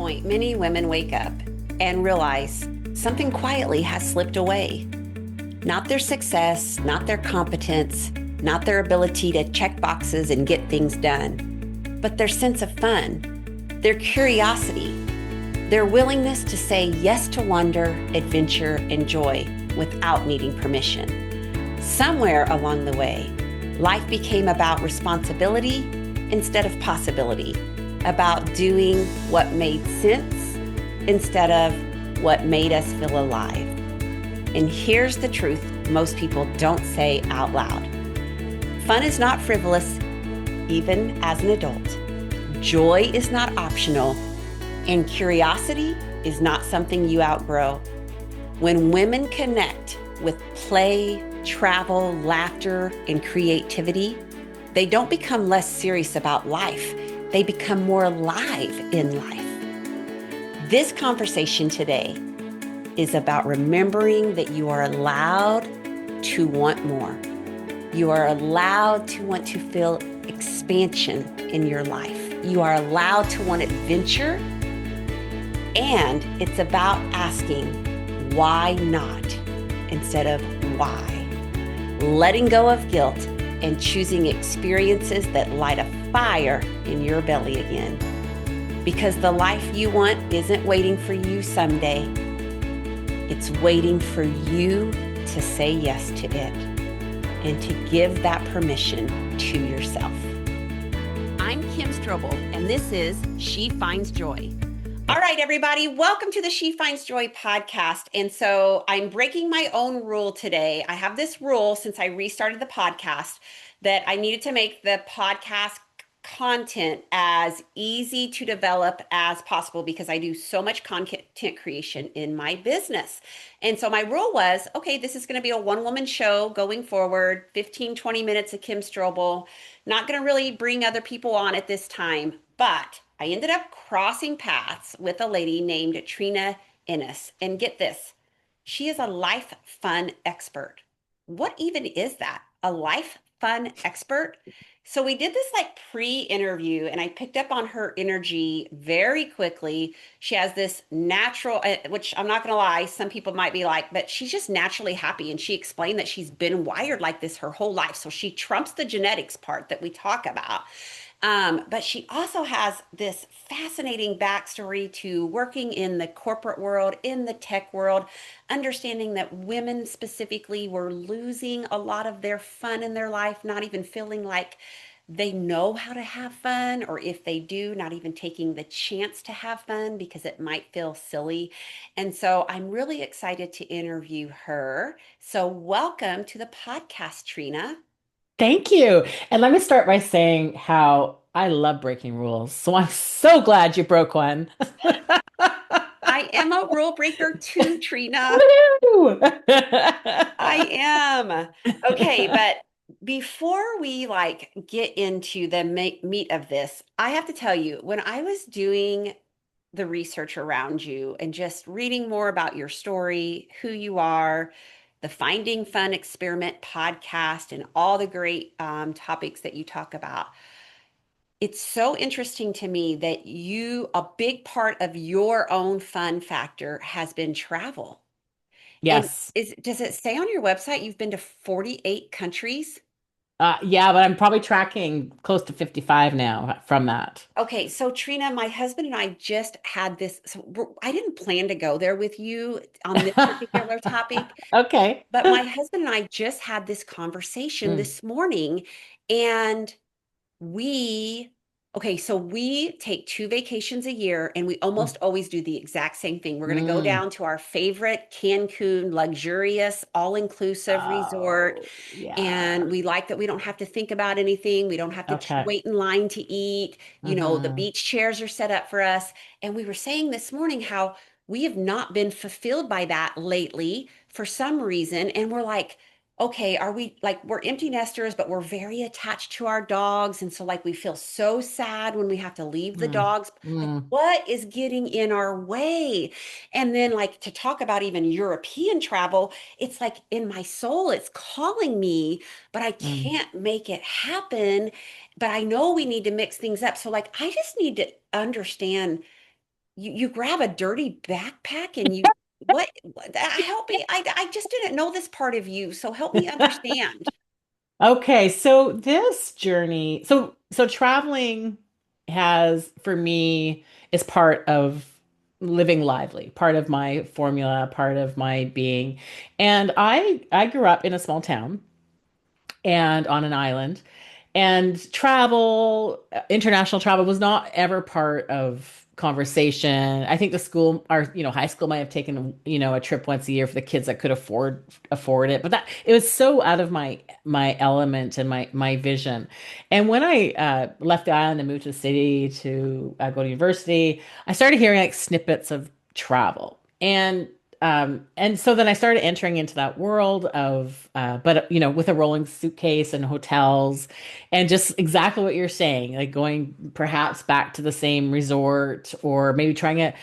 point, many women wake up and realize something quietly has slipped away. Not their success, not their competence, not their ability to check boxes and get things done, but their sense of fun, their curiosity, their willingness to say yes to wonder, adventure, and joy without needing permission. Somewhere along the way, life became about responsibility instead of possibility, about doing what made sense instead of what made us feel alive. And here's the truth most people don't say out loud. Fun is not frivolous, even as an adult. Joy is not optional, and curiosity is not something you outgrow. When women connect with play, travel, laughter, and creativity, they don't become less serious about life. They become more alive in life. This conversation today is about remembering that you are allowed to want more. You are allowed to want to feel expansion in your life. You are allowed to want adventure. And it's about asking, why not, instead of why. Letting go of guilt and choosing experiences that light a fire in your belly again. Because the life you want isn't waiting for you someday. It's waiting for you to say yes to it and to give that permission to yourself. I'm Kim Strobel, and this is She Finds Joy. All right, everybody, welcome to the She Finds Joy podcast. And so I'm breaking my own rule today. I have this rule since I restarted the podcast that I needed to make the podcast content as easy to develop as possible because I do so much content creation in my business. And so my rule was, okay, this is going to be a one-woman show going forward, 15, 20 minutes of Kim Strobel. Not going to really bring other people on at this time, but I ended up crossing paths with a lady named Treena Innes. And get this, she is a life fun expert. What even is that? A life fun expert? So we did this like pre-interview and I picked up on her energy very quickly. She has this natural, which I'm not going to lie, some people might be like, but she's just naturally happy. And she explained that she's been wired like this her whole life. So she trumps the genetics part that we talk about. But she also has this fascinating backstory to working in the corporate world, in the tech world, understanding that women specifically were losing a lot of their fun in their life, not even feeling like they know how to have fun, or if they do, not even taking the chance to have fun because it might feel silly. And so I'm really excited to interview her. So welcome to the podcast, Treena. Thank you. And let me start by saying how I love breaking rules. So I'm so glad you broke one. I am a rule breaker too, Treena. Woo! I am. Okay, but before we like get into the meat of this, I have to tell you, when I was doing the research around you and just reading more about your story, who you are, the Finding Fun Experiment podcast, and all the great topics that you talk about, it's so interesting to me that a big part of your own fun factor has been travel. And Yes. does it say on your website you've been to 48 countries? Yeah, but I'm probably tracking close to 55 now from that. Okay, so Treena, my husband and I just had this. I didn't plan to go there with you on this particular topic, Okay. but my husband and I just had this conversation Mm, this morning, and We, okay, so we take 2 vacations a year and we mm, almost always do the exact same thing. We're going to go mm. down to our favorite Cancun luxurious all-inclusive resort. Oh, yeah. And we like that we don't have to think about anything. We don't have to Okay. wait in line to eat. You know, the Hmm. beach chairs are set up for us. And we were saying this morning how we have not been fulfilled by that lately for some reason. And we're like, okay, are we like we're empty nesters, but we're very attached to our dogs. And so like we feel so sad when we have to leave the Mm, dogs. Like, mm, what is getting in our way? And then like to talk about even European travel, it's like in my soul, it's calling me, but I mm. can't make it happen. But I know we need to mix things up. So like I just need to understand you grab a dirty backpack and help me. I just didn't know this part of you, so help me understand. Okay, so this journey, so traveling has for me is part of living lively, part of my formula, part of my being. And I grew up in a small town and on an island. And travel, international travel was not ever part of conversation. I think the school, high school might have taken, a trip once a year for the kids that could afford it. But that it was so out of my element and my vision. And when I left the island and moved to the city to go to university, I started hearing like snippets of travel. And so then I started entering into that world of, but with a rolling suitcase and hotels, and just exactly what you're saying, like going perhaps back to the same resort, or maybe trying a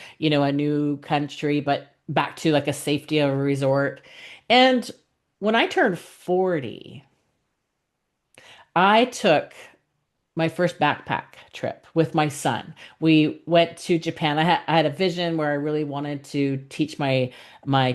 new country, but back to like a safety of a resort. And when I turned 40, I took my first backpack trip with my son. We went to Japan. I had a vision where I really wanted to teach my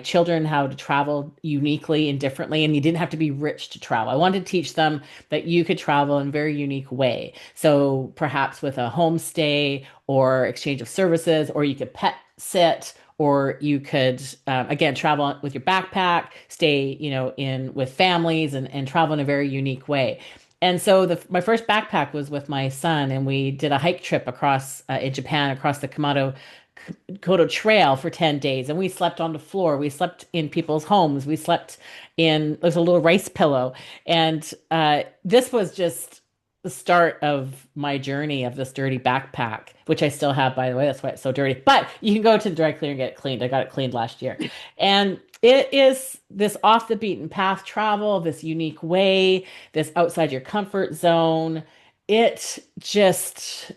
children how to travel uniquely and differently, and you didn't have to be rich to travel. I wanted to teach them that you could travel in a very unique way. So perhaps with a homestay or exchange of services, or you could pet sit. Or you could, again, travel with your backpack, stay, in with families and travel in a very unique way. And so my first backpack was with my son, and we did a hike trip across in Japan, across the Kodo Trail for 10 days. And we slept on the floor. We slept in people's homes. We slept there's a little rice pillow. And this was just the start of my journey of this dirty backpack, which I still have, by the way. That's why it's so dirty. But you can go to the dry cleaner and get it cleaned. I got it cleaned last year. And it is this off the beaten path travel, this unique way, this outside your comfort zone. It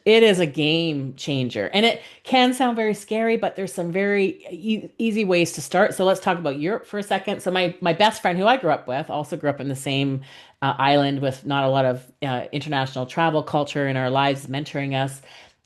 is a game changer. And it can sound very scary, but there's some very easy ways to start. So let's talk about Europe for a second. So my best friend who I grew up with also grew up in the same island with not a lot of international travel culture in our lives, mentoring us.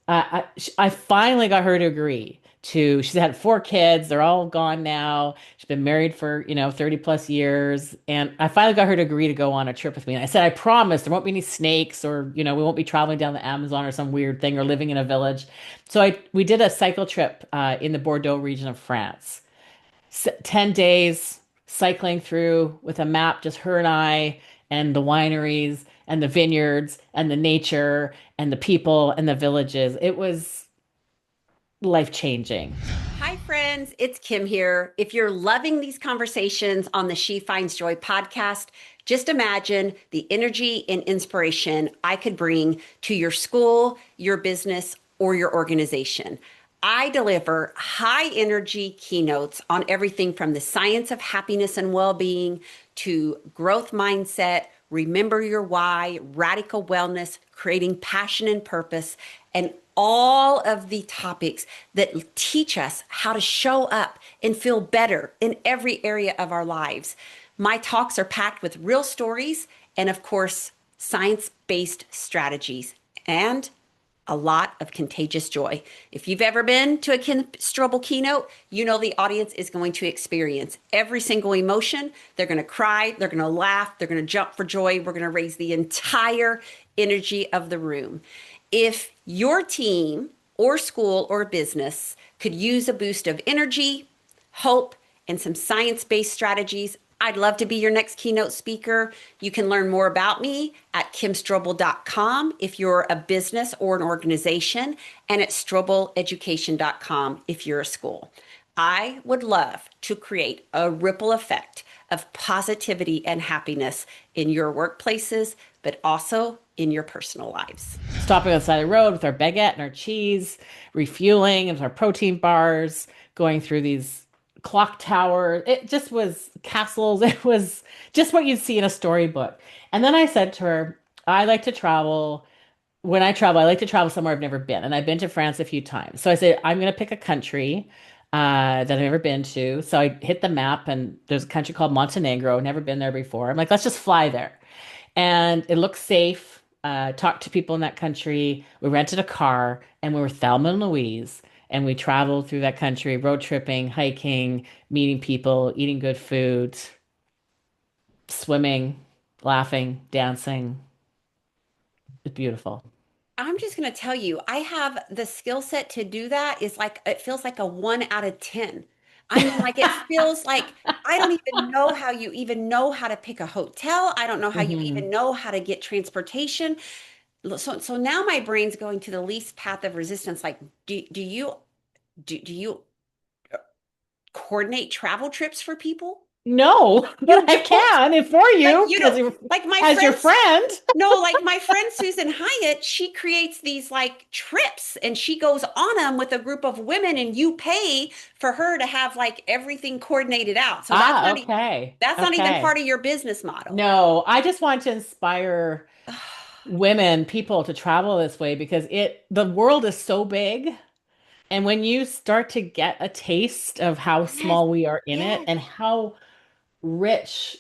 I finally got her to agree to, she's had 4 kids. They're all gone now. She's been married for, 30 plus years. And I finally got her to agree to go on a trip with me. And I said, I promise there won't be any snakes, or, we won't be traveling down the Amazon or some weird thing, or living in a village. So we did a cycle trip in the Bordeaux region of France. 10 days cycling through with a map, just her and I, and the wineries and the vineyards and the nature and the people and the villages. It was life changing. Hi, friends. It's Kim here. If you're loving these conversations on the She Finds Joy podcast, just imagine the energy and inspiration I could bring to your school, your business, or your organization. I deliver high energy keynotes on everything from the science of happiness and well being to growth mindset, remember your why, radical wellness, creating passion and purpose, and all of the topics that teach us how to show up and feel better in every area of our lives. My talks are packed with real stories and, of course, science based strategies and a lot of contagious joy. If you've ever been to a Kim Strobel keynote, you know the audience is going to experience every single emotion. They're going to cry, they're going to laugh, they're going to jump for joy. We're going to raise the entire energy of the room. If your team or school or business could use a boost of energy, hope, and some science based strategies, I'd love to be your next keynote speaker. You can learn more about me at kimstrobel.com if you're a business or an organization, and at strobeleducation.com if you're a school. I would love to create a ripple effect of positivity and happiness in your workplaces, but also in your personal lives. Stopping on the side of the road with our baguette and our cheese, refueling with our protein bars, going through these clock towers. It just was castles. It was just what you'd see in a storybook. And then I said to her, I like to travel. When I travel, I like to travel somewhere I've never been. And I've been to France a few times. So I said, I'm going to pick a country that I've never been to. So I hit the map, and there's a country called Montenegro. Never been there before. I'm like, let's just fly there. And it looks safe. Talked to people in that country. We rented a car, and we were Thelma and Louise. and we traveled through that country, road tripping, hiking, meeting people, eating good food, swimming, laughing, dancing. It's beautiful. I'm just going to tell you, I have the skill set to do that is like, it feels like a 1 out of 10. I mean, like, it feels like I don't even know how you even know how to pick a hotel. I don't know how you even Hmm. know how to get transportation. So now my brain's going to the least path of resistance. Like, do you coordinate travel trips for people? No, You but I don't? can if for Like, you you because know, you're like my as your friends. friend. No, like my friend Susan Hyatt, she creates these like trips and she goes on them with a group of women and you pay for her to have like everything coordinated out. So Ah, okay. that's not even Okay. part of your business model. No, I just want to inspire women, people to travel this way because the world is so big. And when you start to get a taste of how Yes, small we are in it yes. and how rich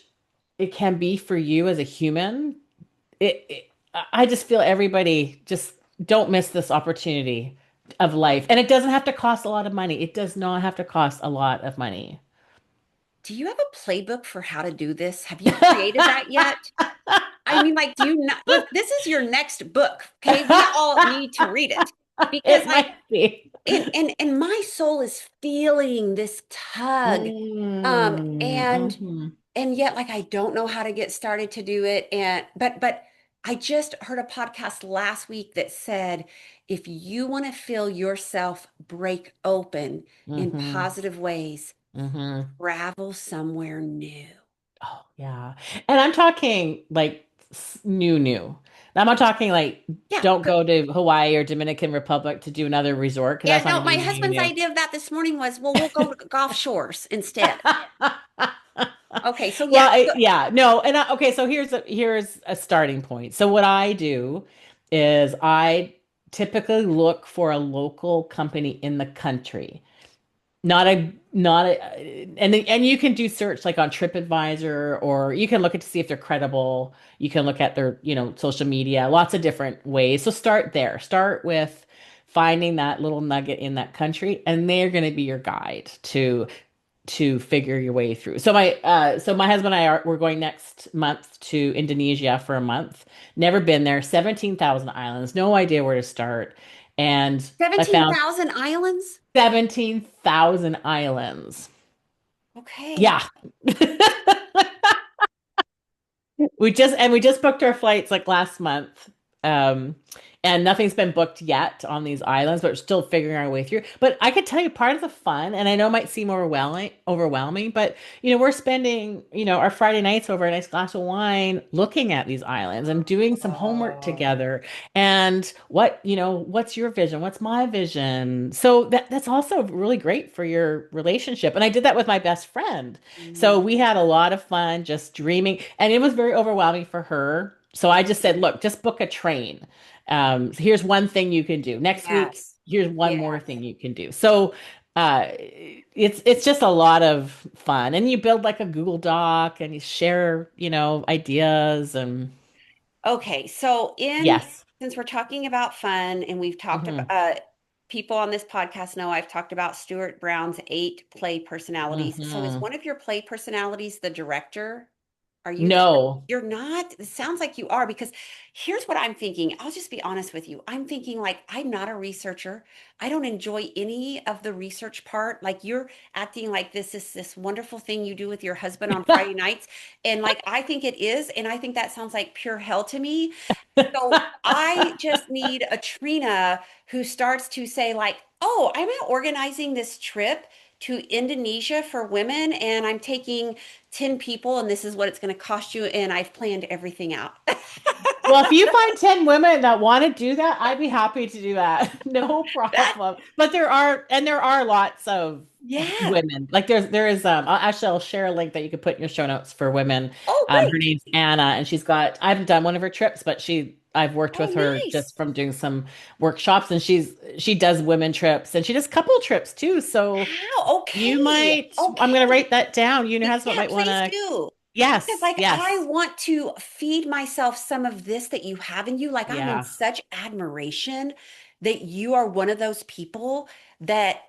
it can be for you as a human, I just feel everybody just don't miss this opportunity of life. And it doesn't have to cost a lot of money. It does not have to cost a lot of money. Do you have a playbook for how to do this? Have you created that yet? I mean, like, do you not? Look, this is your next book, okay? We all need to read it because, It like, might be. and my soul is feeling this tug, Mm, and mhm, yet, like, I don't know how to get started to do it. And but I just heard a podcast last week that said if you want to feel yourself break open in mhm, positive ways, mhm. travel somewhere new. Oh, yeah. And I'm talking like new, new. I'm not talking like Yeah, don't go to Hawaii or Dominican Republic to do another resort because yeah. that's not a No, my new, new, husband's new. idea of that this morning was, well, we'll go to Gulf Shores instead. Okay, so Well, yeah, so yeah, no, and okay, so here's a starting point. So what I do is I typically look for a local company in the country. Not a and you can do search like on TripAdvisor or you can look at to see if they're credible. You can look at their, social media, lots of different ways. So start there. Start with finding that little nugget in that country and they're going to be your guide to figure your way through. So my husband and we're going next month to Indonesia for a month. Never been there. 17,000 islands. No idea where to start. And I found 17,000 islands? 17,000 islands. Okay. Yeah. We just booked our flights like last month. Um, and nothing's been booked yet on these islands, but we're still figuring our way through. But I could tell you part of the fun, and I know it might seem overwhelming, but we're spending, our Friday nights over a nice glass of wine looking at these islands and doing some homework Oh, together. And what's your vision? What's my vision? So that's also really great for your relationship. And I did that with my best friend. So mhm. we had a lot of fun just dreaming, and it was very overwhelming for her. So I just said, look, just book a train. Here's one thing you can do. Next week, Yes. here's one more Yes. thing you can do. So it's just a lot of fun. And you build like a Google Doc and you share, ideas and Okay, so in yes. since we're talking about fun and we've talked about Hmm. people on this podcast know I've talked about Stuart Brown's 8 play personalities. So is Hmm. one of your play personalities the director? Are you the No. You're not? It sounds like you are because here's what I'm thinking. I'll just be honest with you. I'm thinking like I'm not a researcher. I don't enjoy any of the research part. Like you're acting like this is this wonderful thing you do with your husband on Friday nights. And like I think it is, and I think that sounds like pure hell to me. So I just need a Trina who starts to say like, "Oh, I'm organizing this trip to Indonesia for women and I'm taking 10 people and this is what it's going to cost you and I've planned everything out." Well, if you find 10 women that want to do that, I'd be happy to do that. No That problem. But there are lots of yeah. women. Like I'll share a link that you could put in your show notes for women. Oh, Her great. name's Anna and I haven't done one of her trips, but I've worked Oh, with her nice. just from doing some workshops and she does women trips and she does couple trips too. So How? Okay. I'm gonna Okay. write that down. You and your husband Yeah, might want please to, do. Because yes, like I yes. want to feed myself some of this that you have in you. Like I'm in Yeah. such admiration that you are one of those people that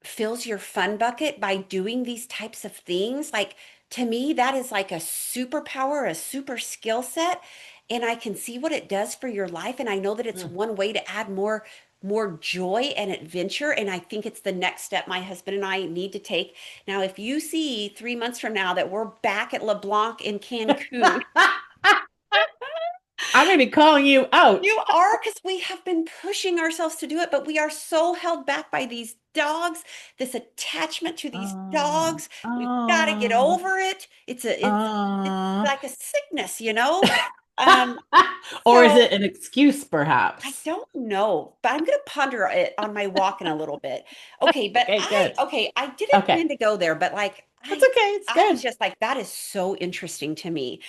fills your fun bucket by doing these types of things. Like to me, that is like a superpower, a super skill set. And I can see what it does for your life. And I know that it's Mm. one way to add more joy and adventure. And I think it's the next step my husband and I need to take. Now, if you see 3 months from now that we're back at LeBlanc in Cancun, I'm going to be calling you out. you are, because we have been pushing ourselves to do it, but we are so held back by these dogs, this attachment to these Oh, dogs. We've got to get oh, over it. It's oh. like a sickness, you know? Um, Or is it so an excuse, I perhaps? don't know, but I'm going to ponder it on my walk in a little bit. Okay, but Okay, good. I didn't Okay. plan to go there, but like That's okay. It's I was good. just like, that is so interesting to me.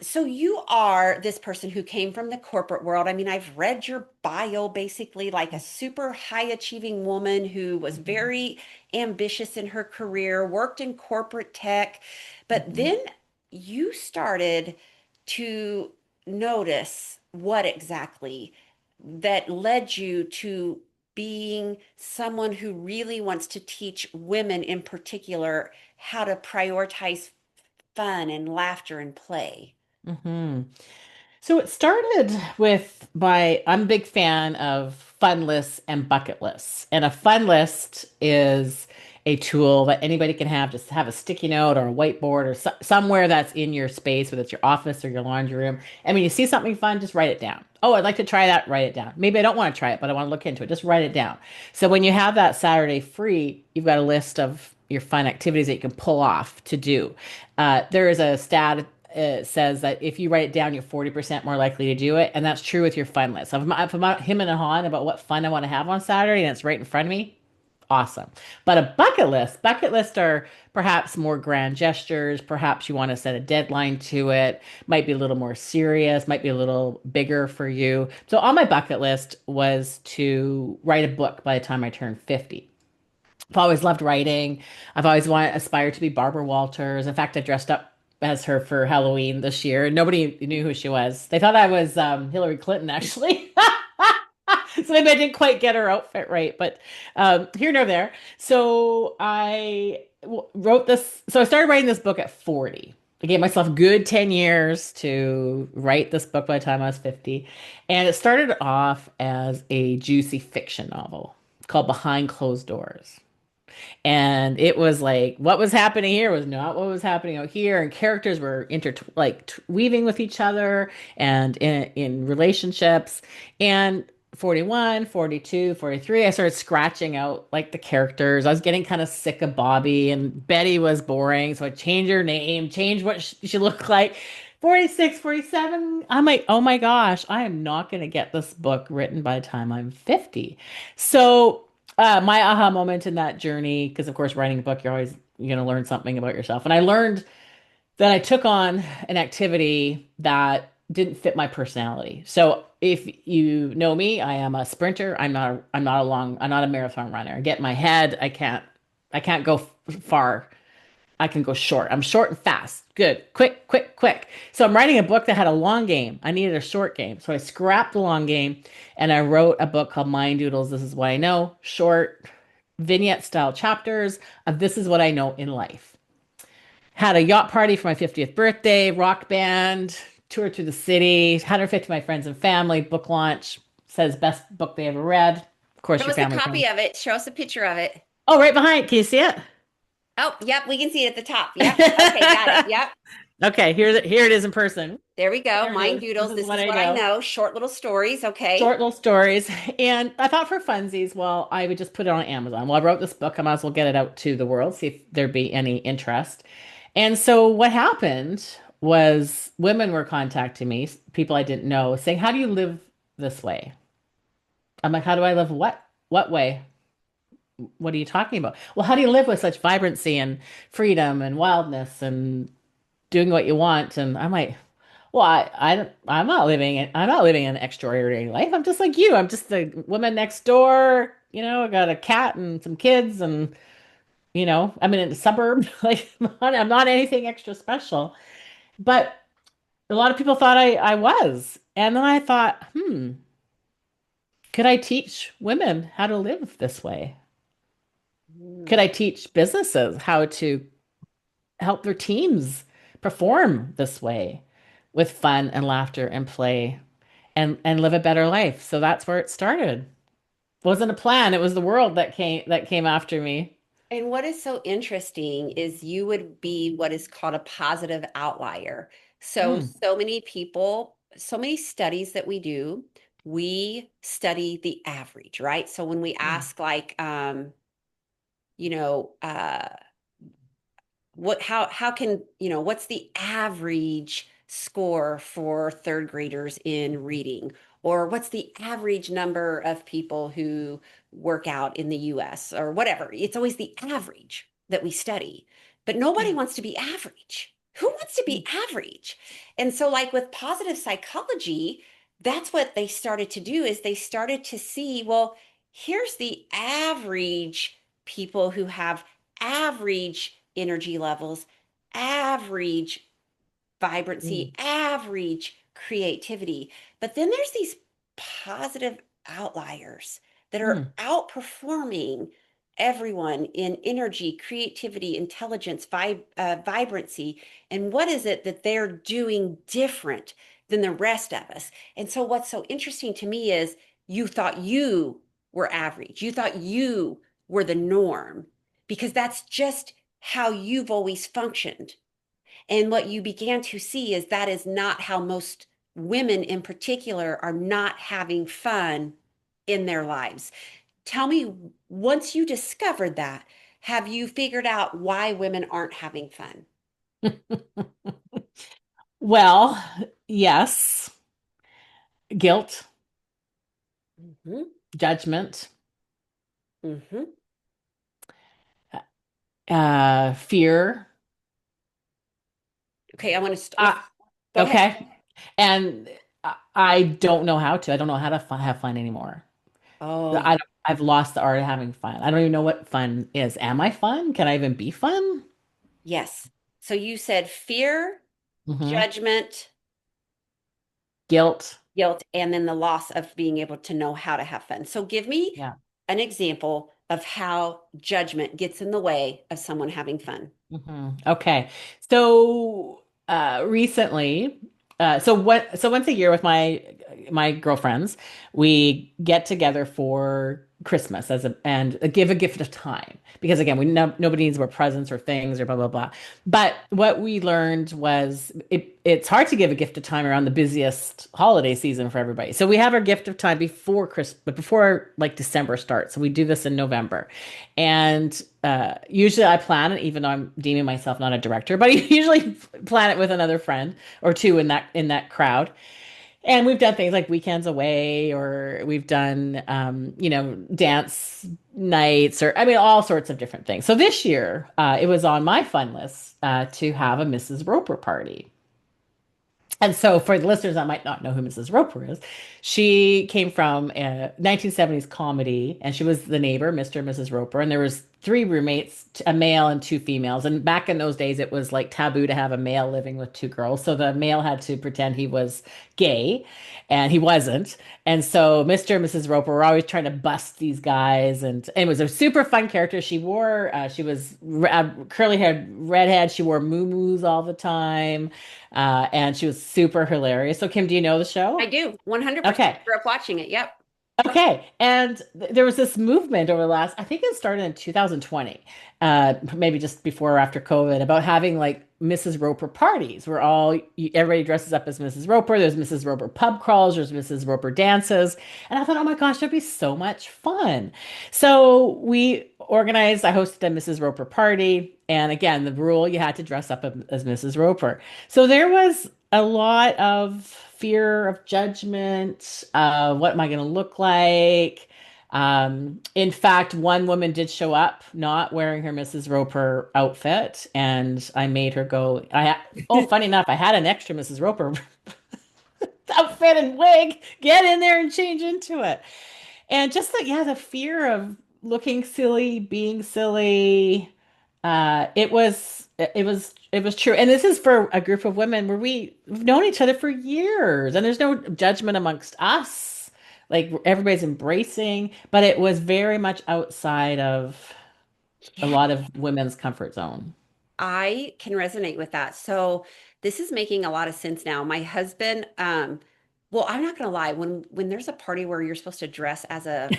So you are this person who came from the corporate world. I mean, I've read your bio, basically like a super high achieving woman who was Mhm, very ambitious in her career, worked in corporate tech, but mhm, then you started to notice what exactly that led you to being someone who really wants to teach women in particular how to prioritize fun and laughter and play. mhm. So it started with I'm a big fan of fun lists and bucket lists. And a fun list is a tool that anybody can have, just have a sticky note or a whiteboard or somewhere that's in your space, whether it's your office or your laundry room. And when you see something fun, just write it down. Oh, I'd like to try that, write it down. Maybe I don't want to try it, but I want to look into it. Just write it down. So when you have that Saturday free, you've got a list of your fun activities that you can pull off to do. There is a stat says that if you write it down, you're 40% more likely to do it. And that's true with your fun list. So if I'm out him and a hawing about what fun I want to have on Saturday and it's right in front of me, awesome. But a bucket list are perhaps more grand gestures. Perhaps you want to set a deadline to it. Might be a little more serious, might be a little bigger for you. So on my bucket list was to write a book by the time I turned 50. I've always loved writing. I've always wanted aspired to be Barbara Walters. In fact, I dressed up as her for Halloween this year. Nobody knew who she was. They thought I was Hillary Clinton, actually. So maybe I didn't quite get her outfit right, but here nor there. So wrote this. So I started writing this book at 40. I gave myself a good 10 years to write this book by the time I was 50. And it started off as a juicy fiction novel called Behind Closed Doors. And it was like what was happening here was not what was happening out here, and characters were weaving with each other and in relationships. And 41, 42, 43, I started scratching out like the characters. I was getting kind of sick of Bobby, and Betty was boring, so I changed her name, changed what she looked like. 46, 47, I'm like, oh my gosh, I am not going to get this book written by the time I'm 50. So my aha moment in that journey, because of course, writing a book, you're going to learn something about yourself. And I learned that I took on an activity that didn't fit my personality. So if you know me, I am a sprinter. I'm not a marathon runner. I get in my head. I can't go far. I can go short. I'm short and fast. Good. Quick, quick, quick. So I'm writing a book that had a long game. I needed a short game. So I scrapped the long game and I wrote a book called Mind Doodles. This is what I know. Short vignette style chapters of this is what I know in life. Had a yacht party for my 50th birthday, rock band, toured through the city, 150 of my friends and family, book launch, says best book they ever read. Of course, Show your us a family friends. copy of it. Show us a picture of it. Oh, right behind. Can you see it? Oh, yep, we can see it at the top. Yep. Okay, got it. Yep. Okay, here it is in person. There we go. There it Mind is. This doodles. is This what is I what I know. know. Short little stories. Okay. Short little stories. And I thought for funsies, well, I would just put it on Amazon. Well, I wrote this book. I might as well get it out to the world, see if there'd be any interest. And so what happened was women were contacting me, people I didn't know, saying, how do you live this way? I'm like, how do I live what? What way? What are you talking about? Well, how do you live with such vibrancy and freedom and wildness and doing what you want? And I'm like, well, I'm not living an extraordinary life. I'm just like you. I'm just the woman next door. I got a cat and some kids, and I'm in a suburb. Like, I'm not anything extra special. But a lot of people thought I was. And then I thought, Could I teach women how to live this way? Could Mm. I teach businesses how to help their teams perform this way with fun and laughter and play and live a better life? So that's where it started. It wasn't a plan, it was the world that came after me. And what is so interesting is you would be what is called a positive outlier. So, Mm, so many people, so many studies that we do, we study the average, right? So when we mm, ask like, you know, what how can what's the average score for third graders in reading, or what's the average number of people who work out in the US or whatever. It's always the average that we study, but nobody mm, wants to be average. Who wants to mm, be average? And so like with positive psychology, that's what they started to do is they started to see, well, here's the average people who have average energy levels, average mm, vibrancy, average creativity. But then there's these positive outliers that are mm, outperforming everyone in energy, creativity, intelligence, vibrancy. And what is it that they're doing different than the rest of us? And so, what's so interesting to me is you thought you were average, you thought you were the norm because that's just how you've always functioned. And what you began to see is that is not how most women in particular are not having fun in their lives. Tell me, once you discovered that, have you figured out why women aren't having fun? mm. Well, yes, guilt, Hmm. judgment, Hmm. fear. Okay, I want to Uh, go ahead. okay. And I don't know how to. I don't know how to have fun anymore. Oh, I don't, I've lost the art of having fun. I don't even know what fun is. Am I fun? Can I even be fun? yes. So you said fear, Hmm. judgment, Guilt. guilt, and then the loss of being able to know how to have fun. So give me Yeah. an example of how judgment gets in the way of someone having fun. Okay. So recently, so once a year with my girlfriends, we get together for Christmas and give a gift of time because again, nobody needs more presents or things or blah blah blah. But what we learned was it's hard to give a gift of time around the busiest holiday season for everybody. So we have our gift of time before Christmas, but before like December starts. So we do this in November. And usually I plan it, even though I'm deeming myself not a director, but I usually plan it with another friend or two in that crowd. And we've done things like weekends away, or we've done dance nights, or I mean all sorts of different things. So this year, it was on my fun list to have a Mrs. Roper party. And so, for the listeners that might not know who Mrs. Roper is, she came from a 1970s comedy, and she was the neighbor, Mr. and Mrs. Roper. And there was three roommates, a male and two females. And back in those days, it was like taboo to have a male living with two girls. So the male had to pretend he was gay, and he wasn't. And so Mr. and Mrs. Roper were always trying to bust these guys, and it was a super fun character. She was curly haired redhead. She wore moo all the time. And she was super hilarious. So, Kim, do you know the I show? do 100% Okay. grew up watching it. Yep. Okay. And there was this movement over the last, I think it started in 2020, maybe just before or after COVID, about having like Mrs. Roper parties where everybody dresses up as Mrs. Roper. There's Mrs. Roper pub crawls, there's Mrs. Roper dances. And I thought, oh my gosh, that'd be so much fun. So I hosted a Mrs. Roper party. And again, the rule, you had to dress up as Mrs. Roper. So there was a lot of fear of judgment. What am I going to look like? In fact, one woman did show up not wearing her Mrs. Roper outfit, and I made her go. Oh, funny enough, I had an extra Mrs. Roper outfit and wig. Get in there and change into it. And just the fear of looking silly, being silly. It was true. And this is for a group of women where we've known each other for years, and there's no judgment amongst us like everybody's embracing, but it was very much outside of a Yeah, lot of women's comfort zone. I can resonate with that. So this is making a lot of sense now. My husband, well, I'm not gonna lie, when there's a party where you're supposed to dress as a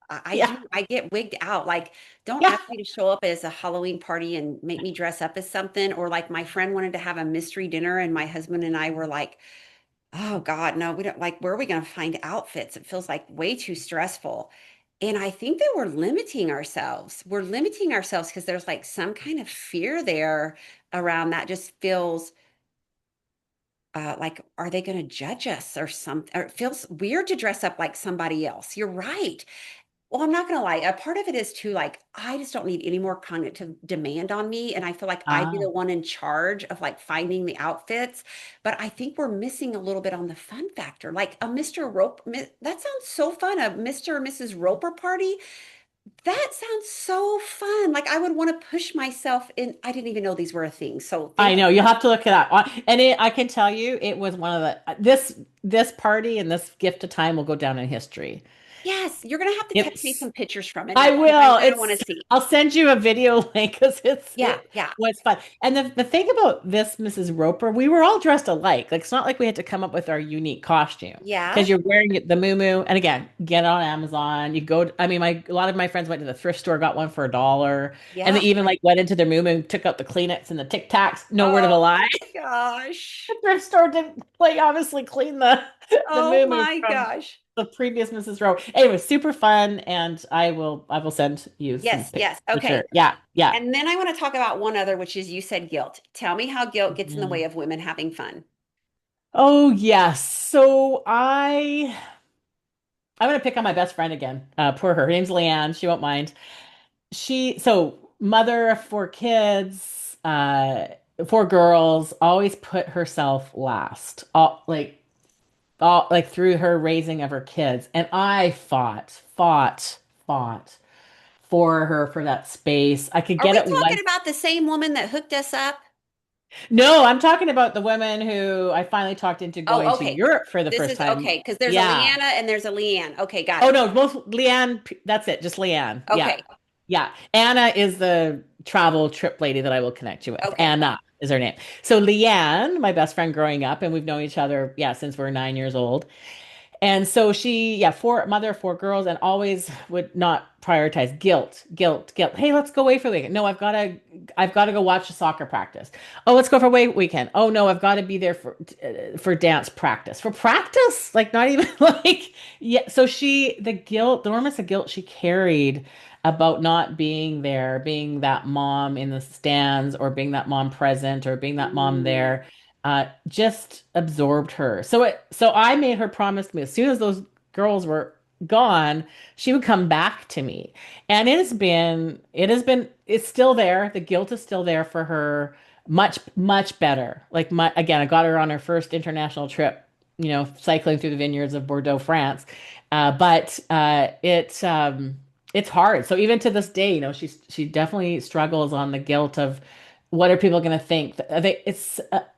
I Yeah. do, I get wigged out. Like, don't Yeah. ask me to show up as a Halloween party and make me dress up as something. Or like my friend wanted to have a mystery dinner, and my husband and I were like, oh God, no, we don't like, where are we gonna find outfits? It feels like way too stressful. And I think that we're limiting ourselves. We're limiting ourselves because there's like some kind of fear there around that just feels like, are they going to judge us or something? Or it feels weird to dress up like somebody else. You're right. Well, I'm not going to lie. A part of it is too, like, I just don't need any more cognitive demand on me. And I feel like I'd be Ah, the one in charge of like finding the outfits. But I think we're missing a little bit on the fun factor. Like a Mr. Rope, that sounds so fun. A Mr. or Mrs. Roper party. That sounds so fun. Like I would want to push myself in. I didn't even know these were a thing. So I thank know you. you'll have to look it up. And I can tell you, it was one of the this party and this gift of time will go down in history. Yes, you're gonna have to text me It's some pictures from it I now because I'm will. gonna want to It's see. I'll send you a video link because Yeah, it yeah, was fun. And the thing about this Mrs. Roper, we were all dressed alike. Like it's not like we had to come up with our unique costume yeah, because you're wearing the muumuu. And again, get it on Amazon. You go. I mean, my a lot of my friends went to the thrift store, got one for $1, and they yeah. even like went into their muumuu, took out the Kleenex and the Tic Tacs. No word of a Oh lie. my gosh. The thrift store didn't like obviously clean the Oh muumuu my from gosh. the previous Mrs. Rowe. Anyway, super fun, and I will send you some Yes, pics yes. for Okay. sure. Yeah, yeah. And then I want to talk about one other, which is you said guilt. Tell me how guilt gets in the way Mhm. of women having fun. Oh yes. So I'm gonna pick on my best friend again. Poor her. Her name's Leanne. She won't mind. Mother of 4 kids, 4 girls, always put herself last. All like through her raising of her kids. And I fought for her for that space. I could Are get we it talking once. about the same woman that hooked us up? No, I'm talking about the women who I finally talked into going Oh, to okay. Europe for the This first is time. okay, because there's a Yeah. Leanna and there's a Leanne. Okay, got Oh it. no, both Leanne, that's it, just Leanne. Yeah. Okay, Yeah. Anna is the travel trip lady that I will connect you with. okay. Anna is her name. So Leanne, my best friend growing up, and we've known each other, yeah, since we're 9 years old. And so she, yeah, mother of 4 girls, and always would not prioritize guilt. Hey, let's go away for the weekend. No, I've got to go watch a soccer practice. Oh, let's go for a weekend. Oh no, I've got to be there for dance practice. For practice, like not even like yeah. So the guilt, the enormous guilt she carried about not being there, being that mom in the stands, or being that mom present, or being that mom Mm, there just absorbed her. So I made her promise me as soon as those girls were gone, she would come back to me. And it's still there. The guilt is still there for her. Much better. Again, I got her on her first international trip, cycling through the vineyards of Bordeaux, France. But it's hard. So even to this day, she definitely struggles on the guilt of what are people going to think?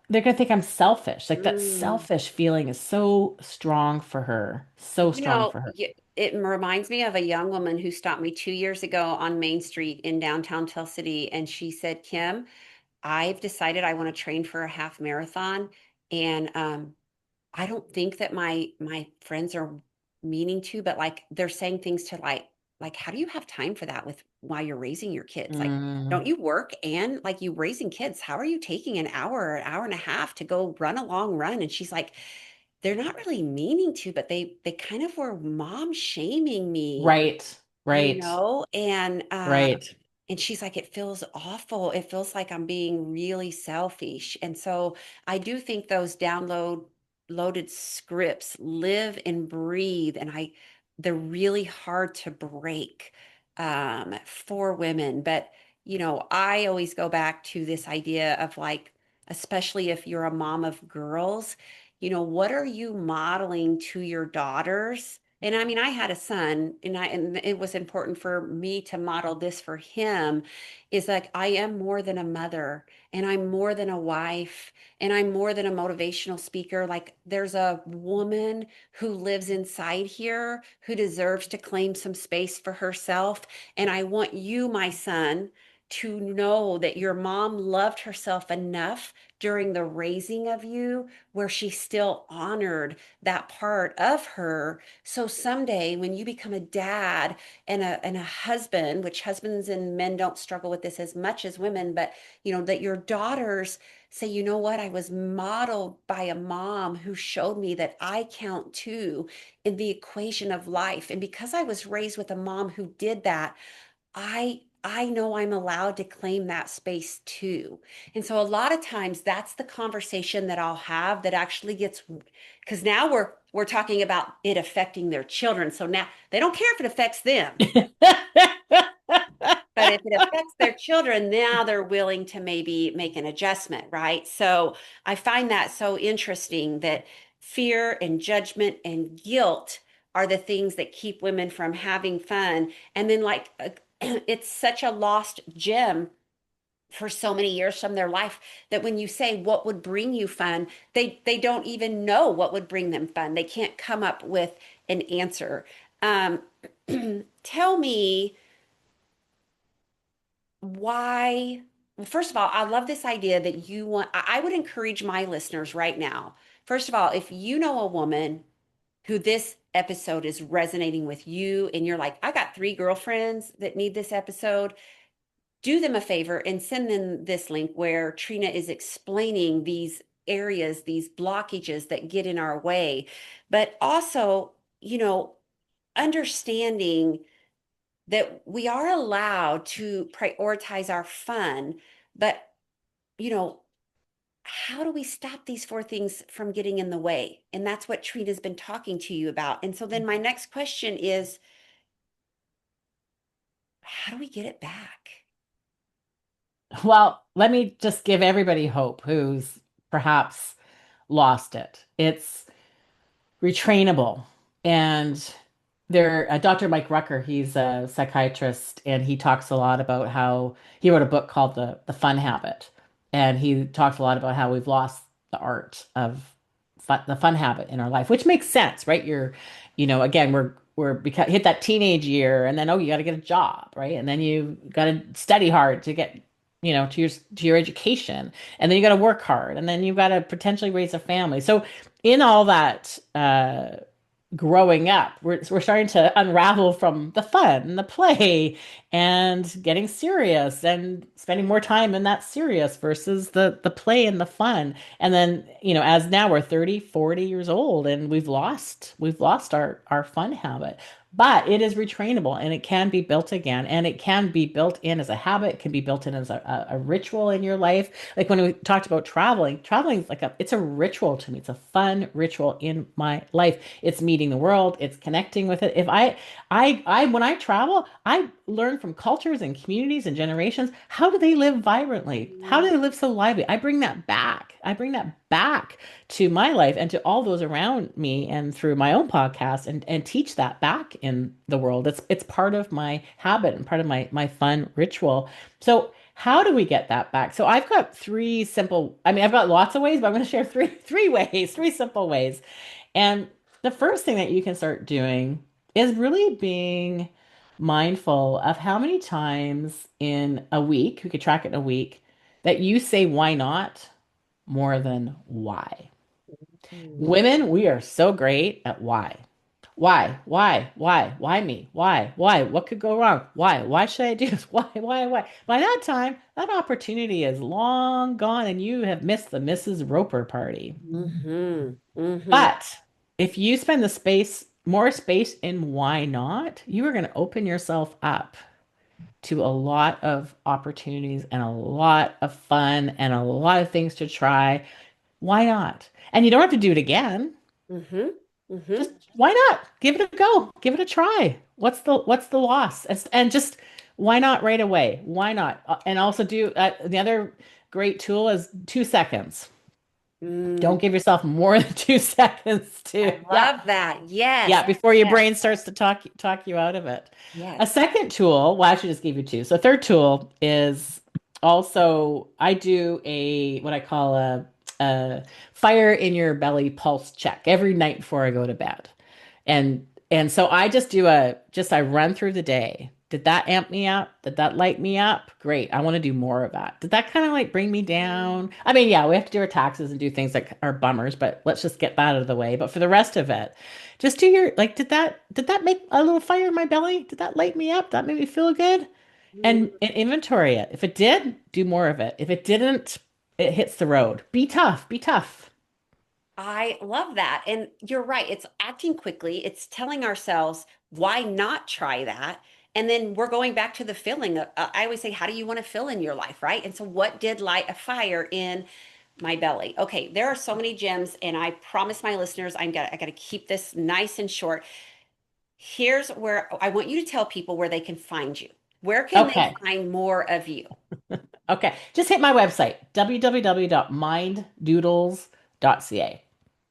They're going to think I'm selfish. Like that mm. selfish feeling is so strong for her. So strong for her. It reminds me of a young woman who stopped me 2 years ago on Main Street in downtown Tell City. And she said, Kim, I've decided I want to train for a half marathon. And I don't think that my friends are meaning to, but like they're saying things to like how do you have time for that with while you're raising your kids? Like, don't Mm, you work and like you raising kids? How are you taking an hour or an hour and a half to go run a long run? And she's like, they're not really meaning to, but they kind of were mom shaming me, right, right, right. and she's like, it feels awful. It feels like I'm being really selfish. And so I do think those loaded scripts live and breathe. And they're really hard to break for women. But, I always go back to this idea of like, especially if you're a mom of girls, what are you modeling to your daughters? And I mean, I had a son, and it was important for me to model this for him, is like I am more than a mother, and I'm more than a wife, and I'm more than a motivational speaker. Like there's a woman who lives inside here who deserves to claim some space for herself. And I want you, my son, to know that your mom loved herself enough during the raising of you where she still honored that part of her. So someday when you become a dad and a husband, which husbands and men don't struggle with this as much as women, but that your daughters say, you know what, I was modeled by a mom who showed me that I count too in the equation of life. And because I was raised with a mom who did that, I know I'm allowed to claim that space too. And so a lot of times that's the conversation that I'll have that actually gets, because now we're talking about it affecting their children. So now they don't care if it affects them. But if it affects their children, now they're willing to maybe make an adjustment, right? So I find that so interesting that fear and judgment and guilt are the things that keep women from having fun. And then, like, it's such a lost gem for so many years from their life that when you say what would bring you fun, they don't even know what would bring them fun. They can't come up with an answer. Um, tell me why. Well, first of all, I love this idea that you want, I would encourage my listeners right now. First of all, if you know a woman who this episode is resonating with you and you're like, I got three girlfriends that need this episode, do them a favor and send them this link where Treena is explaining these areas, these blockages that get in our way, but also, understanding that we are allowed to prioritize our fun, but you know, how do we stop these four things from getting in the way? And that's what Trina's been talking to you about. And so then my next question is, how do we get it back? Well, let me just give everybody hope who's perhaps lost it. It's retrainable. And there, Dr. Mike Rucker, he's a psychiatrist, and he talks a lot about how he wrote a book called The Fun Habit. And he talks a lot about how we've lost the art of the fun habit in our life, which makes sense, right? Again, hit that teenage year, and then you got to get a job, right? And then you got to study hard to get, to your education, and then you got to work hard, and then you got to potentially raise a family. So in all that growing up, we're starting to unravel from the fun and the play and getting serious and spending more time in that serious versus the play and the fun. And then, as now we're 30, 40 years old and we've lost our fun habit. But it is retrainable and it can be built again, and it can be built in as a habit, it can be built in as a ritual in your life. Like when we talked about traveling is it's a ritual to me. It's a fun ritual in my life. It's meeting the world, it's connecting with it. If when I travel, I learn from cultures and communities and generations. How do they live vibrantly? How do they live so lively? I bring that back. I bring that back to my life and to all those around me and through my own podcast, and teach that back in the world. It's part of my habit and part of my fun ritual. So how do we get that back? So I've got three simple, I mean, I've got lots of ways, but I'm going to share three ways, three simple ways. And the first thing that you can start doing is really being mindful of how many times in a week, we could track it in a week, that you say why not more than why. Hmm. Women, we are so great at why. Why me? Why? What could go wrong? Why should I do this? Why? By that time, that opportunity is long gone and you have missed the Mrs. Roper party. Mm-hmm. Mm-hmm. But if you spend more space in why not, you are going to open yourself up to a lot of opportunities and a lot of fun and a lot of things to try. Why not? And you don't have to do it again. Mm-hmm. Just Mm-hmm. why not? Give it a go. Give it a try. What's the loss? And just why not right away? Why not? And also do the other great tool is 2 seconds. Mm, Don't give yourself more than 2 seconds I to, yeah, love that. Yes. yeah, before your Yes. brain starts to talk you out of it. A Yes. second tool, well, I should just give you two. So third tool is also I do a what I call a fire in your belly pulse check every night before I go to bed. And so I just do I run through the day. Did that amp me up? Did that light me up? Great. I want to do more of that. Did that kind of like bring me down? I mean, yeah, we have to do our taxes and do things that are bummers, but let's just get that out of the way. But for the rest of it, just do your like, did that make a little fire in my belly? Did that light me up? That made me feel good? And inventory it. If it did, do more of it. If it didn't, it hits the road. Be tough. Be tough. I love that. And you're right. It's acting quickly. It's telling ourselves, why not try that? And then we're going back to the feeling. I always say, how do you want to feel in your life, right? And so, what did light a fire in my belly? Okay, there are so many gems, and I promise my listeners, I got to keep this nice and short. Here's where I want you to tell people where they can find you. Where can they Okay. find more of you? Okay. Just hit my website, www.minddoodles.ca.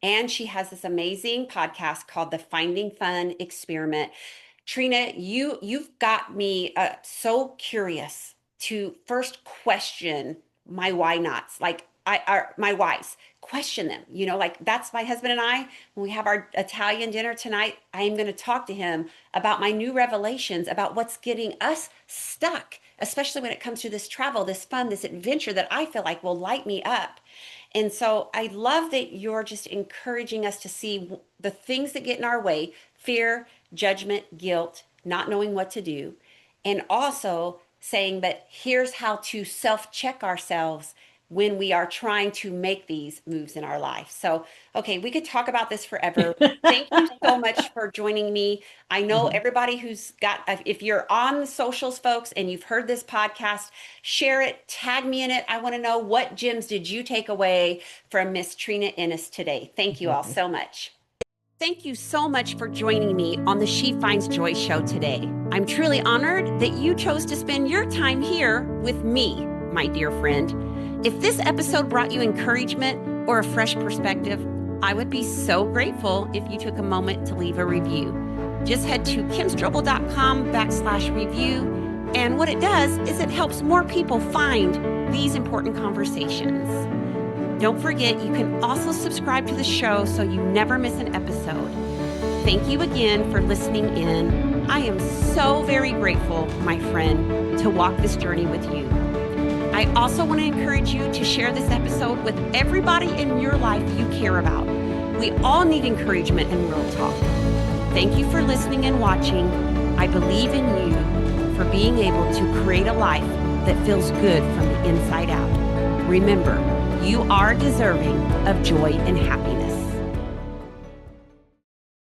And she has this amazing podcast called The Finding Fun Experiment. Treena, you've got me so curious to first question my why nots, like I are my whys. Question them. Like that's my husband and I. When we have our Italian dinner tonight, I am going to talk to him about my new revelations about what's getting us stuck, especially when it comes to this travel, this fun, this adventure that I feel like will light me up. And so I love that you're just encouraging us to see the things that get in our way: fear, judgment, guilt, not knowing what to do, and also saying, but here's how to self check ourselves when we are trying to make these moves in our life. So, okay, we could talk about this forever. Thank you so much for joining me. I know Mhm. everybody who's got, if you're on the socials, folks, and you've heard this podcast, share it, tag me in it. I want to know, what gems did you take away from Miss Treena Innes today? Thank you all so much. Thank you so much for joining me on the She Finds Joy show today. I'm truly honored that you chose to spend your time here with me, my dear friend. If this episode brought you encouragement or a fresh perspective, I would be so grateful if you took a moment to leave a review. Just head to kimstrobel.com/review. And what it does is it helps more people find these important conversations. Don't forget, you can also subscribe to the show so you never miss an episode. Thank you again for listening in. I am so very grateful, my friend, to walk this journey with you. I also want to encourage you to share this episode with everybody in your life you care about. We all need encouragement and real talk. Thank you for listening and watching. I believe in you for being able to create a life that feels good from the inside out. Remember, you are deserving of joy and happiness.